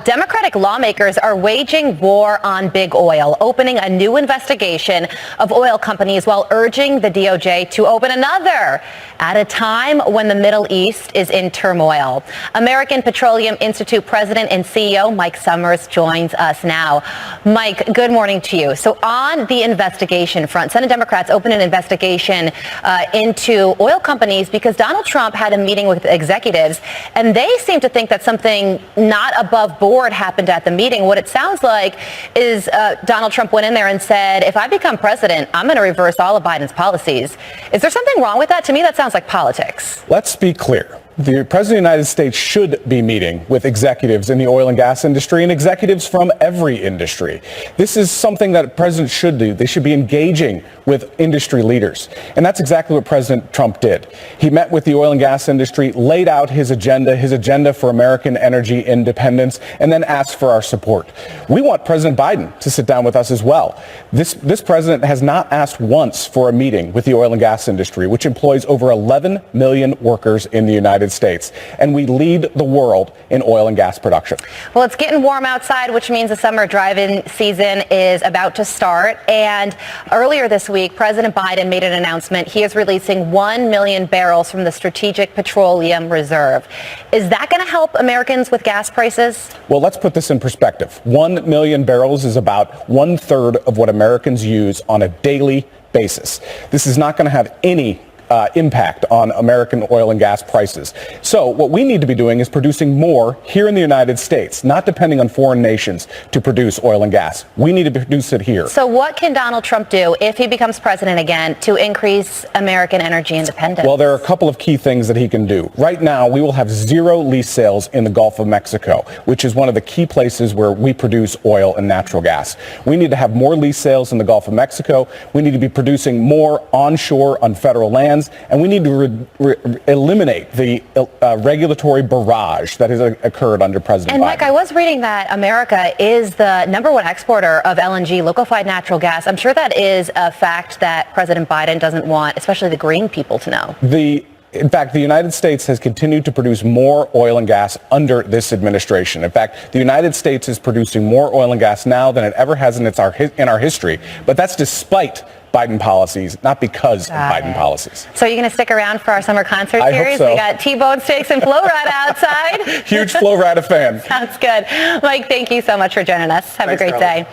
Democratic lawmakers are waging war on big oil, opening a new investigation of oil companies while urging the DOJ to open another at a time when the Middle East is in turmoil. American Petroleum Institute President and CEO Mike Summers joins us now. Mike, good morning to you. So on the investigation front, Senate Democrats opened an investigation into oil companies because Donald Trump had a meeting with executives, and they seem to think that something not above board happened at the meeting. What it sounds like is Donald Trump went in there and said, if I become president, I'm going to reverse all of Biden's policies. Is there something wrong with that? To me, that sounds like politics. Let's be clear. The President of the United States should be meeting with executives in the oil and gas industry and executives from every industry. This is something that presidents should do. They should be engaging with industry leaders. And that's exactly what President Trump did. He met with the oil and gas industry, laid out his agenda for American energy independence, and then asked for our support. We want President Biden to sit down with us as well. This president has not asked once for a meeting with the oil and gas industry, which employs over 11 million workers in the United States, and we lead the world in oil and gas production. Well, it's getting warm outside, which means the summer driving season is about to start. And earlier this week, President Biden made an announcement. He is releasing 1 million barrels from the Strategic Petroleum Reserve. Is that going to help Americans with gas prices? Well, let's put this in perspective. 1 million barrels is about 1/3 of what Americans use on a daily basis. This is not going to have any impact on American oil and gas prices. So what we need to be doing is producing more here in the United States, not depending on foreign nations to produce oil and gas. We need to produce it here. So what can Donald Trump do if he becomes president again to increase American energy independence? Well, there are a couple of key things that he can do. Right now, we will have zero lease sales in the Gulf of Mexico, which is one of the key places where we produce oil and natural gas. We need to have more lease sales in the Gulf of Mexico. We need to be producing more onshore on federal lands. And we need to eliminate the regulatory barrage that has occurred under President Biden. And Mike, I was reading that America is the #1 exporter of LNG, liquefied natural gas. I'm sure that is a fact that President Biden doesn't want, especially the green people, to know. In fact, the United States has continued to produce more oil and gas under this administration. In fact, the United States is producing more oil and gas now than it ever has in our history. But that's despite Biden policies, not because of Biden policies. So you're going to stick around for our summer concert series? I hope so. We got T-bone steaks and Flo Rida outside. Huge Flo Rida fan. Sounds good. Mike, thank you so much for joining us. Have a great day.